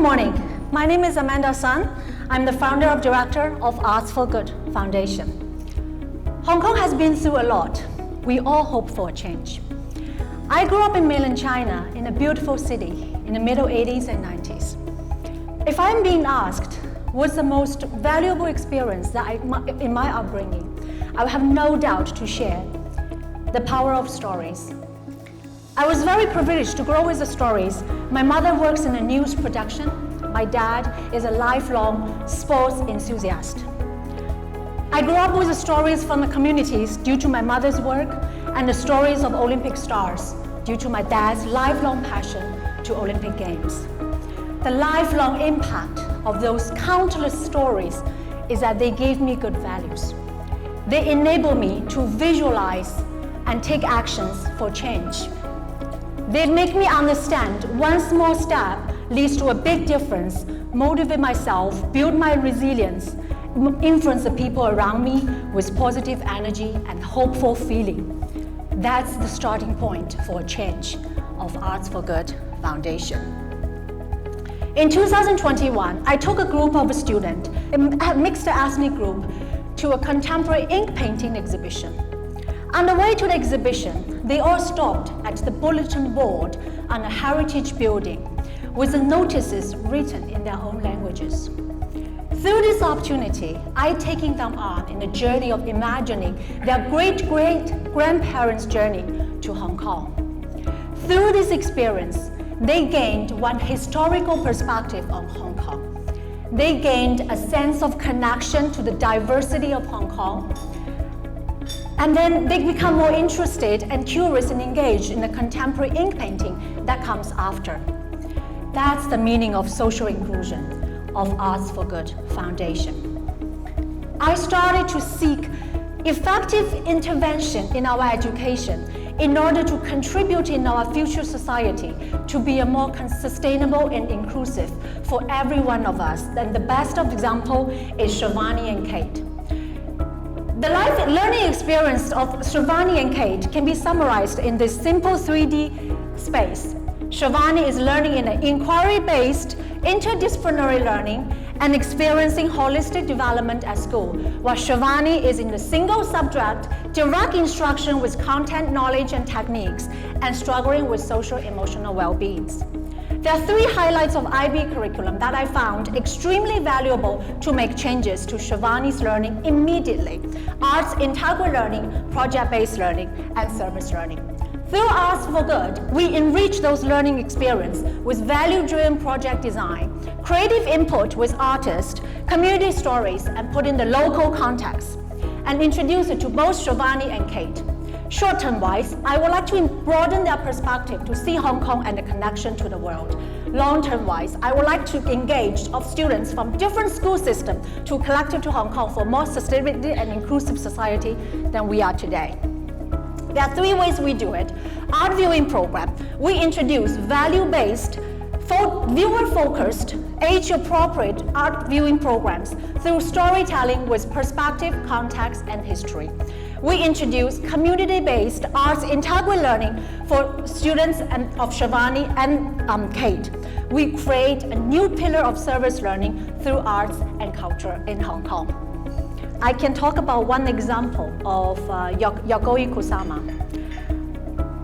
morning. My name is Amanda Sun. I'm the founder and director of Arts for Good Foundation. Hong Kong has been through a lot. We all hope for a change. I grew up in mainland China in a beautiful city in the middle 80s and 90s. If I'm being asked what's the most valuable experience in my upbringing, I will have no doubt to share the power of stories. I was very privileged to grow with the stories. My mother works in a news production. My dad is a lifelong sports enthusiast. I grew up with the stories from the communities due to my mother's work and the stories of Olympic stars due to my dad's lifelong passion to Olympic Games. The lifelong impact of those countless stories is that they gave me good values. They enable me to visualize and take actions for change. They make me understand one small step leads to a big difference, motivate myself, build my resilience, influence the people around me with positive energy and hopeful feeling. That's the starting point for a change of Arts for Good Foundation. In 2021, I took a group of students, a mixed ethnic group, to a contemporary ink painting exhibition. On the way to the exhibition, they all stopped at the bulletin board on a heritage building with the notices written in their own languages. Through this opportunity, I taking them on in the journey of imagining their great-great-grandparents' journey to Hong Kong. Through this experience, they gained one historical perspective on Hong Kong. They gained a sense of connection to the diversity of Hong Kong. And then they become more interested and curious and engaged in the contemporary ink painting that comes after. That's the meaning of social inclusion of Arts for Good Foundation. I started to seek effective intervention in our education in order to contribute in our future society to be a more sustainable and inclusive for every one of us. And the best of example is Shivani and Kate. The life learning experience of Shivani and Kate can be summarized in this simple 3D space. Shivani is learning in an inquiry-based, interdisciplinary learning and experiencing holistic development at school, while Shivani is in the single subject, direct instruction with content, knowledge, and techniques, and struggling with social emotional well-beings. There are 3 highlights of IB curriculum that I found extremely valuable to make changes to Shivani's learning immediately: arts integral learning, project-based learning, and service learning. Through Arts for Good, we enrich those learning experience with value-driven project design, creative input with artists, community stories, and put in the local context, and introduce it to both Shivani and Kate. Short-term wise, I would like to broaden their perspective to see Hong Kong and the connection to the world. Long-term wise, I would like to engage of students from different school systems to collective to Hong Kong for more sustainability and inclusive society than we are today. There are 3 ways we do it. Art viewing program. We introduce value-based, viewer-focused, age-appropriate art viewing programs through storytelling with perspective, context, and history. We introduce community-based arts integral learning for students of Shivani and Kate. We create a new pillar of service learning through arts and culture in Hong Kong. I can talk about one example of Yagoi Kusama.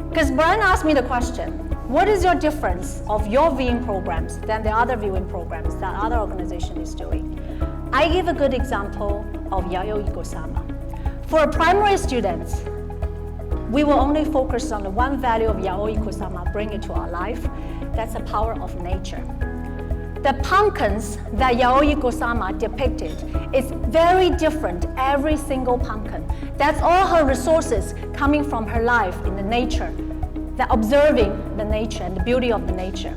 Because Brian asked me the question, what is your difference of your viewing programs than the other viewing programs that other organization is doing? I give a good example of Yagoi Kusama. For primary students, we will only focus on the one value of Yaoi Kusama, bring it to our life. That's the power of nature. The pumpkins that Yaoi Kusama depicted is very different, every single pumpkin. That's all her resources coming from her life in the nature, observing the nature and the beauty of the nature.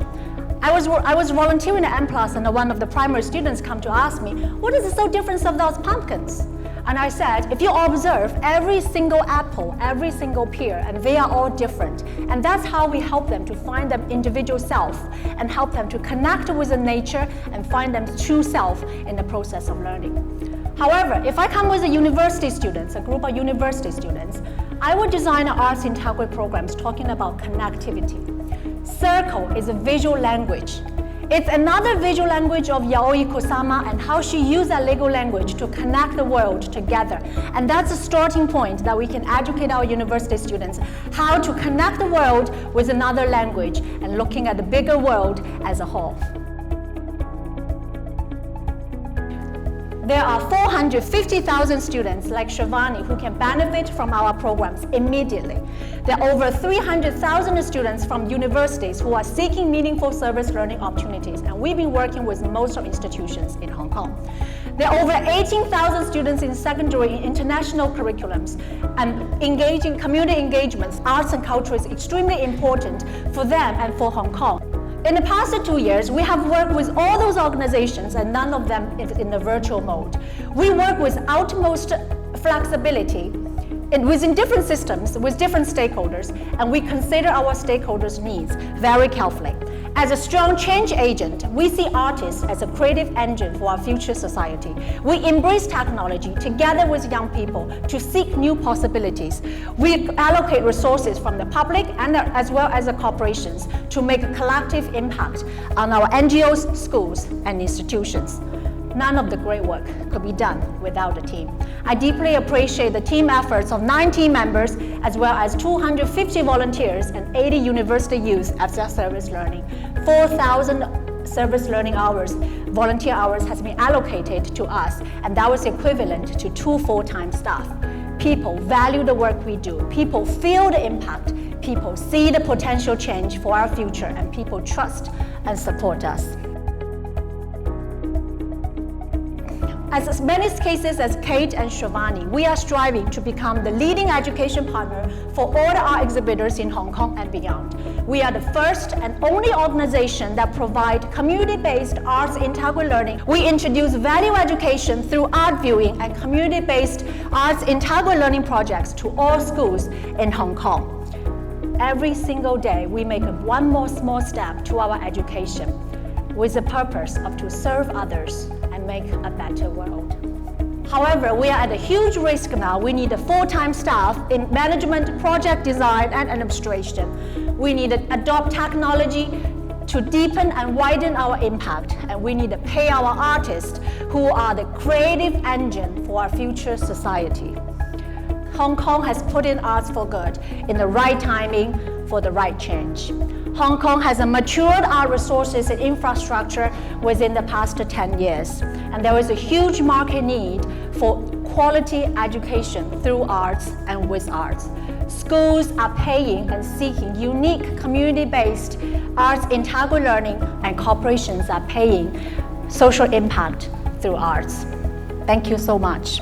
I was volunteering at M+, and one of the primary students come to ask me, what is the so difference of those pumpkins? And I said, if you observe every single apple, every single pear, and they are all different. And that's how we help them to find their individual self and help them to connect with the nature and find their true self in the process of learning. However, if I come with a university students, a group of university students, I would design an arts integral programs talking about connectivity. Circle is a visual language. It's another visual language of Yaoi Kusama and how she used that Lego language to connect the world together. And that's a starting point that we can educate our university students how to connect the world with another language and looking at the bigger world as a whole. There are 450,000 students like Shivani who can benefit from our programs immediately. There are over 300,000 students from universities who are seeking meaningful service learning opportunities, and we've been working with most of institutions in Hong Kong. There are over 18,000 students in secondary in international curriculums, and engaging community engagements, arts and culture is extremely important for them and for Hong Kong. In the past 2 years, we have worked with all those organizations and none of them is in the virtual mode. We work with utmost flexibility within different systems with different stakeholders, and we consider our stakeholders' needs very carefully. As a strong change agent, we see artists as a creative engine for our future society. We embrace technology together with young people to seek new possibilities. We allocate resources from the public and as well as the corporations to make a collective impact on our NGOs, schools, and institutions. None of the great work could be done without a team. I deeply appreciate the team efforts of 9 team members, as well as 250 volunteers and 80 university youth at service learning. 4,000 service learning hours, volunteer hours has been allocated to us, and that was equivalent to 2 full-time staff. People value the work we do. People feel the impact. People see the potential change for our future, and people trust and support us. As many cases as Kate and Shivani, we are striving to become the leading education partner for all the art exhibitors in Hong Kong and beyond. We are the first and only organization that provide community-based arts integral learning. We introduce value education through art viewing and community-based arts integral learning projects to all schools in Hong Kong. Every single day, we make one more small step to our education with the purpose of to serve others and make a better world. However, we are at a huge risk now. We need a full-time staff in management, project design, and administration. We need to adopt technology to deepen and widen our impact, and we need to pay our artists who are the creative engine for our future society. Hong Kong has put in arts for good in the right timing for the right change. Hong Kong has matured our resources and infrastructure within the past 10 years, and there is a huge market need for quality education through arts and with arts. Schools are paying and seeking unique community-based arts integral learning, and corporations are paying social impact through arts. Thank you so much.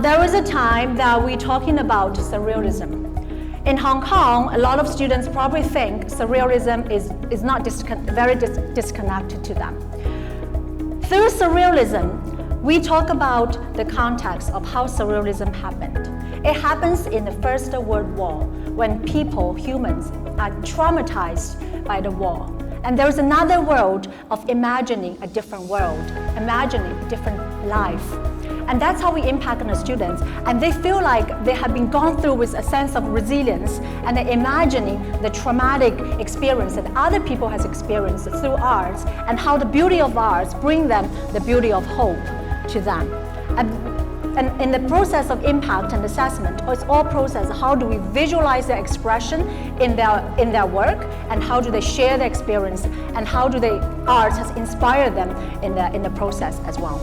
There was a time that we're talking about surrealism. In Hong Kong, a lot of students probably think surrealism is not very disconnected to them. Through surrealism, we talk about the context of how surrealism happened. It happens in the First World War when humans, are traumatized by the war. And there's another world of imagining a different world, imagining a different life. And that's how we impact on the students. And they feel like they have been gone through with a sense of resilience, and they're imagining the traumatic experience that other people has experienced through arts, and how the beauty of arts bring them the beauty of hope to them. And in the process of impact and assessment, it's all process. How do we visualize their expression in their work, and how do they share their experience, and how do arts has inspired them in the process as well.